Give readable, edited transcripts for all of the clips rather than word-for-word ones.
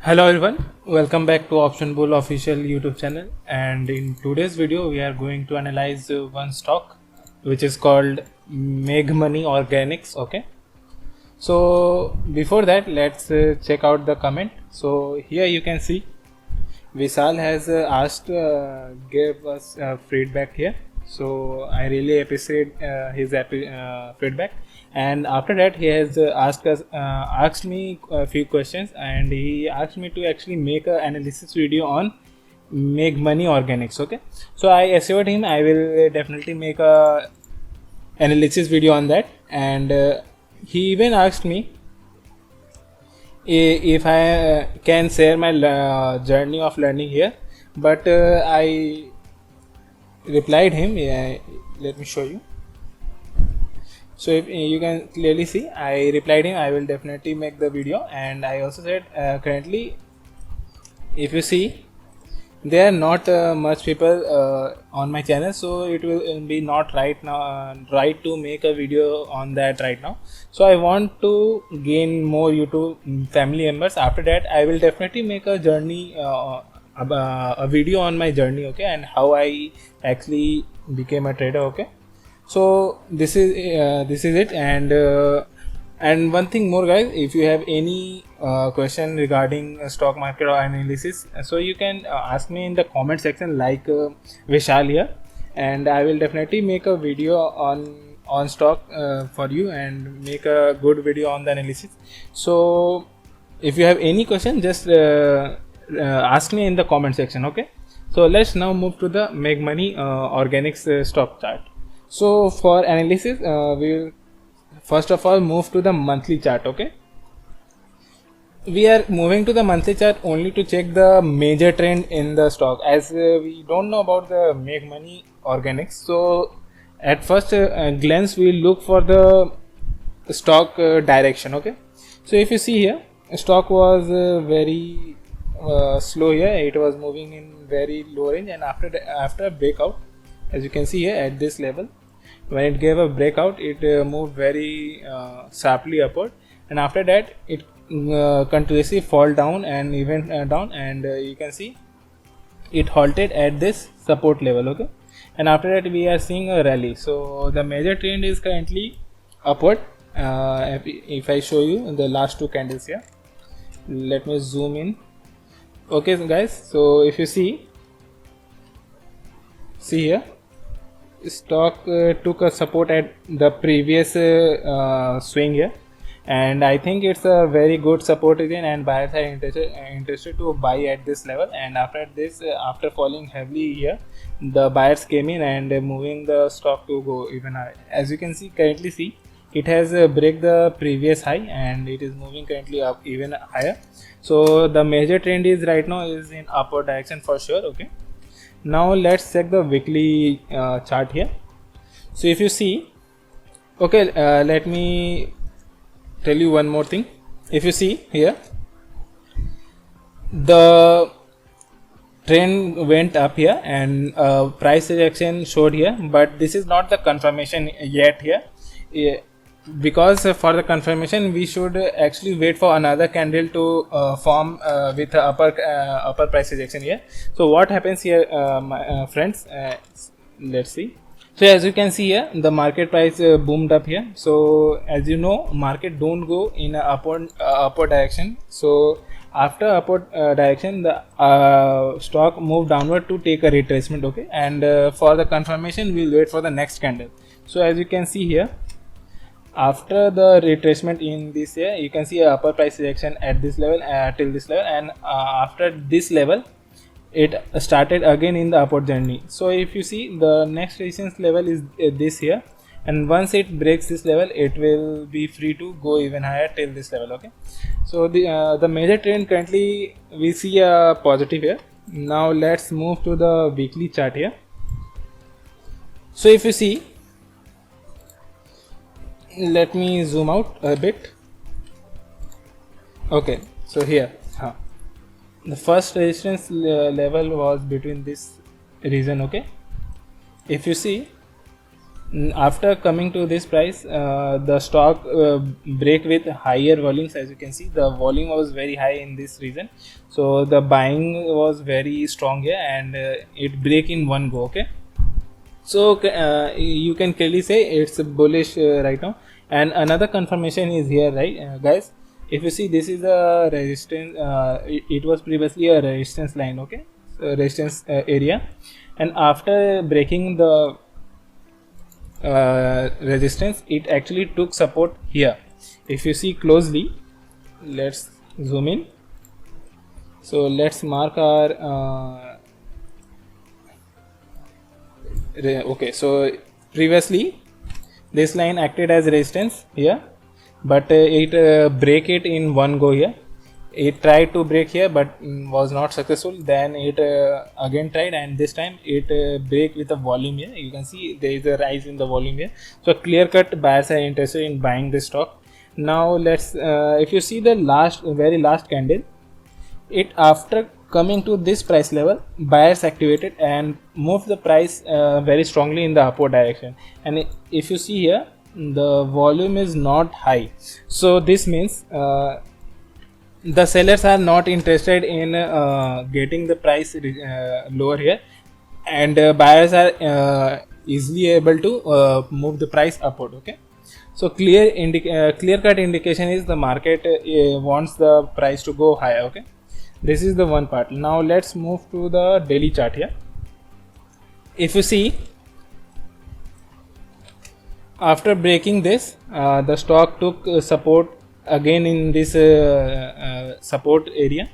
Hello everyone, welcome back to Option Bull official YouTube channel, and in today's video we are going to analyze one stock which is called Meg Money Organics. Okay, so before that let's check out the comment. So here you can see Vishal has gave us feedback here, so I really appreciate his feedback. And after that, he has asked me a few questions, and he asked me to actually make an analysis video on Make Money Organics. Okay, so I assured him I will definitely make a analysis video on that, and he even asked me if I can share my journey of learning here, but I replied him. Yeah, let me show you. So if you can clearly see, I replied him I will definitely make the video, and I also said currently if you see there are not much people on my channel, so it will be not right now right to make a video on that right now. So I want to gain more YouTube family members. After that I will definitely make a journey a video on my journey, okay, and how I actually became a trader. Okay, so this is it. And one thing more, guys, if you have any question regarding stock market or analysis, so you can ask me in the comment section, like Vishal here, and I will definitely make a video on stock for you and make a good video on the analysis. So if you have any question, just ask me in the comment section. Okay, so let's now move to the Make Money Organics stock chart. So for analysis, we'll first of all move to the monthly chart. Okay, we are moving to the monthly chart only to check the major trend in the stock, as we don't know about the Make Money Organics. So at first glance we look for the stock direction. Okay, so if you see here, stock was very slow here. It was moving in very low range, and after breakout, as you can see here at this level, when it gave a breakout, it moved very sharply upward, and after that it continuously fall down and even down, and you can see it halted at this support level. Okay, and after that we are seeing a rally. So the major trend is currently upward. If I show you the last two candles here, let me zoom in. Okay, so guys, so if you see here, stock took a support at the previous swing here, and I think it's a very good support again, and buyers are interested to buy at this level. And after this, after falling heavily here, the buyers came in and moving the stock to go even higher. As you can see, currently see it has break the previous high, and it is moving currently up even higher. So the major trend is right now is in upward direction for sure. Okay, now let's check the weekly chart here. So if you see, okay, let me tell you one more thing. If you see here, the trend went up here, and price reaction showed here, but this is not the confirmation yet here. Because for the confirmation we should actually wait for another candle to form with upper price rejection here. So what happens here, my friends, let's see. So as you can see here, the market price boomed up here. So as you know, market don't go in a upward direction. So after upward direction, the stock moved downward to take a retracement. Okay, and for the confirmation we'll wait for the next candle. So as you can see here, after the retracement in this here, you can see a upper price reaction at this level till this level, and after this level it started again in the upward journey. So if you see, the next resistance level is this here, and once it breaks this level, it will be free to go even higher till this level. Okay, so the major trend currently we see a positive here. Now let's move to the weekly chart here. So if you see, let me zoom out a bit. Okay, so here the first resistance level was between this region. Okay, if you see, After coming to this price, the stock break with higher volumes. As you can see, the volume was very high in this region, so the buying was very strong here, and it break in one go. Okay, so you can clearly say it's bullish right now. And another confirmation is here, right, guys. If you see, this is a resistance. It was previously a resistance line. Okay, so resistance area, and after breaking the resistance, it actually took support here. If you see closely, let's zoom in. So let's mark our okay, so previously this line acted as resistance here, but it break it in one go here. It tried to break here, but was not successful. Then it again tried, and this time it break with a volume here. You can see there is a rise in the volume here. So clear cut buyers are interested in buying this stock. Now let's if you see the very last candle, it after coming to this price level, buyers activated and moved the price very strongly in the upward direction. And if you see here, the volume is not high, so this means the sellers are not interested in getting the price lower here, and buyers are easily able to move the price upward. Okay, so clear cut indication is the market wants the price to go higher. Okay, this is the one part. Now let's move to the daily chart here. If you see, after breaking this, the stock took support again in this support area,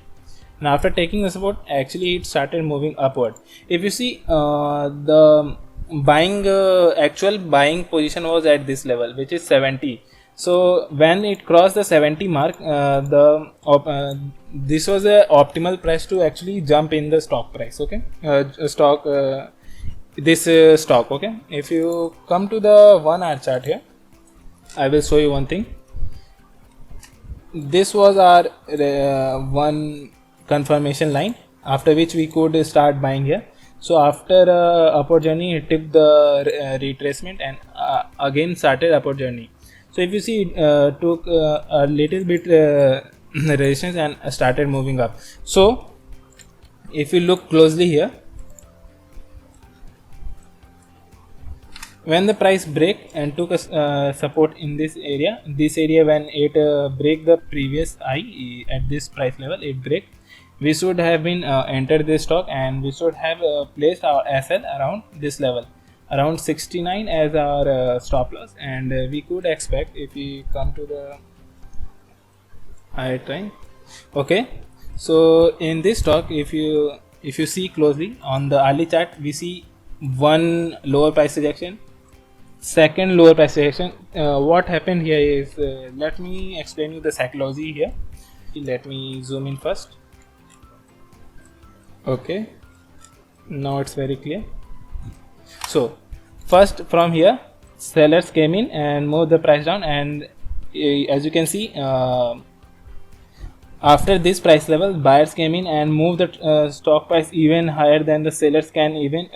and after taking the support, actually it started moving upward. If you see, the buying actual buying position was at this level, which is 70. So when it crossed the 70 mark, this was a optimal price to actually jump in the stock price. Okay, stock stock. Okay, if you come to the 1 hour chart here, I will show you one thing. This was our one confirmation line, after which we could start buying here. So after upward journey, it took the retracement and again started upward journey. So if you see, took a little bit resistance and started moving up. So if you look closely here, when the price break and took a support in this area when it break the previous high at this price level, it break, we should have been entered this stock, and we should have placed our SL around this level, around 69 as our stop loss. And we could expect, if we come to the higher trend. Okay, so in this stock, if you see closely on the early chart, we see one lower price rejection, second lower price rejection. What happened here is, let me explain you the psychology here. Let me zoom in first. Okay, now it's very clear. So first, from here, sellers came in and moved the price down, and as you can see, after this price level, buyers came in and moved the stock price even higher than the sellers can even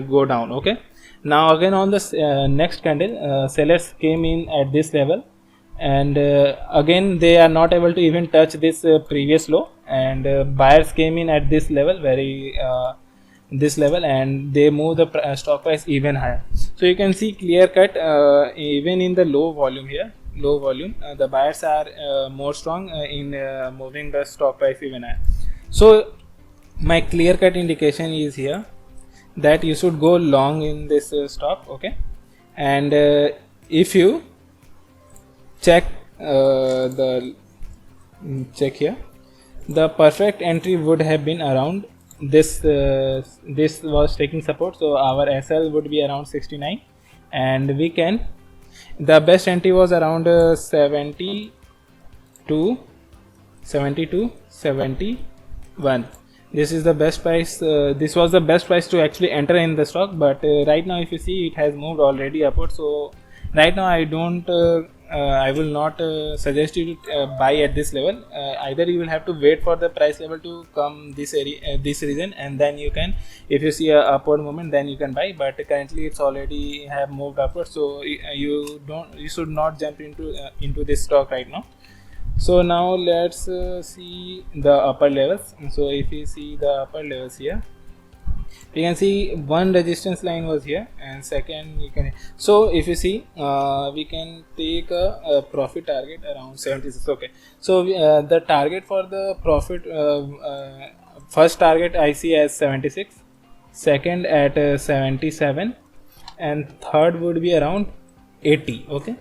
go down. Okay, now again on the next candle, sellers came in at this level, and again they are not able to even touch this previous low, and buyers came in at this level, this level, and they move the stock price even higher. So you can see clear cut, even in the low volume here, the buyers are more strong in moving the stock price even higher. So my clear cut indication is here that you should go long in this stock. Okay, and if you check check here, the perfect entry would have been around this. This was taking support, so our SL would be around 69, and the best entry was around 72, 71. This is the best price. This was the best price to actually enter in the stock, but right now if you see, it has moved already upward. So right now I don't I will not suggest you to buy at this level. Either you will have to wait for the price level to come this area, this region, and then you can, if you see a upward movement, then you can buy. But currently it's already have moved upward, so you should not jump into this stock right now. So now let's see the upper levels. So if you see the upper levels here, you can see one resistance line was here, and second you can, so if you see we can take a profit target around 76. Okay, so the target for the profit, first target I see as 76, second at 77, and third would be around 80. Okay,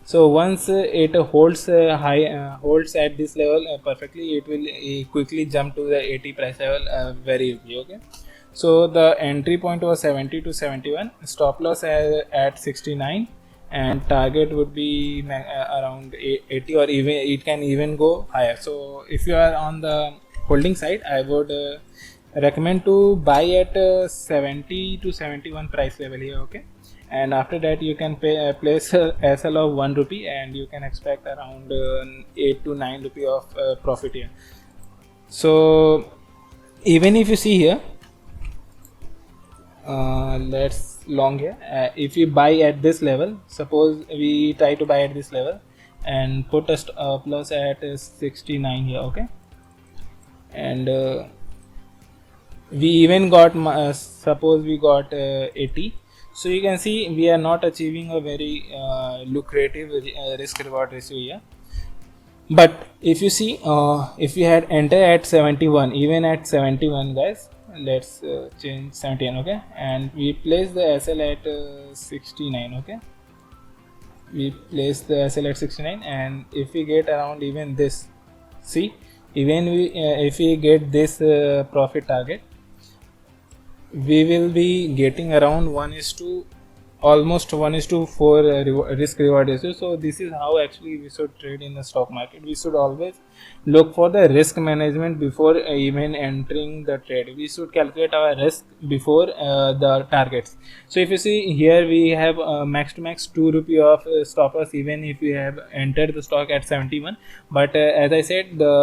so once it holds holds at this level perfectly, it will quickly jump to the 80 price level very easily. Okay, so the entry point was 70 to 71, stop loss at 69, and target would be around 80, or even it can even go higher. So if you are on the holding side, I would recommend to buy at 70 to 71 price level here. Okay, and after that you can place a SL of 1 rupee, and you can expect around 8 to 9 rupee of profit here. So even if you see here, let's long here, if you buy at this level, suppose we try to buy at this level and put a stop loss at 69 here. Okay, and we even got suppose we got 80. So you can see we are not achieving a very lucrative risk reward ratio here. But if you see, if we had entered at 71, even at 71 guys, let's change 71. Okay, and we place the SL at 69. Okay, we place the SL at 69, and if we get around even this, see, even we if we get this profit target, we will be getting around almost 1:4 risk reward ratio. So this is how actually we should trade in the stock market. We should always look for the risk management before even entering the trade. We should calculate our risk before the targets. So if you see here, we have max to max 2 rupee of stop loss even if we have entered the stock at 71. But as I said, the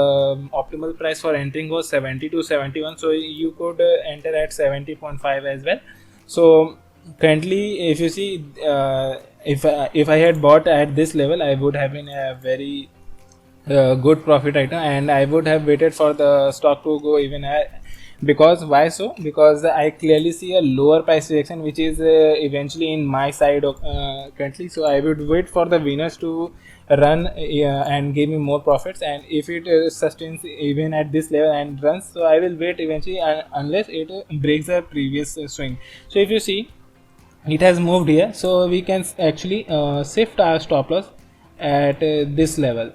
optimal price for entering was 70 to 71, so you could enter at 70.5 as well. So currently, if you see, if I had bought at this level, I would have been a very good profit item, and I would have waited for the stock to go even higher. Because why so? Because I clearly see a lower price reaction, which is eventually in my side of currently. So I would wait for the winners to run and give me more profits, and if it sustains even at this level and runs, so I will wait eventually unless it breaks the previous swing. So if you see, it has moved here, so we can actually shift our stop loss at this level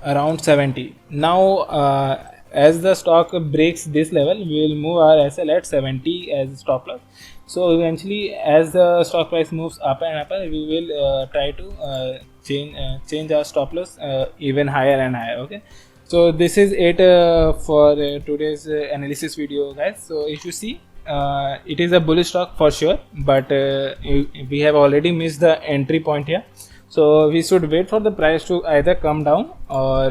around 70. Now as the stock breaks this level, we will move our SL at 70 as stop loss. So eventually, as the stock price moves up and up, we will try to change our stop loss even higher and higher. Okay, so this is it for today's analysis video, guys. So if you see, it is a bullish stock for sure, but we have already missed the entry point here. So we should wait for the price to either come down, or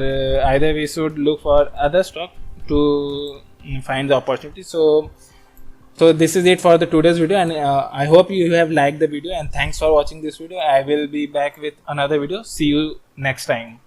either we should look for other stock to find the opportunity. So this is it for the today's video, and I hope you have liked the video, and thanks for watching this video. I will be back with another video. See you next time.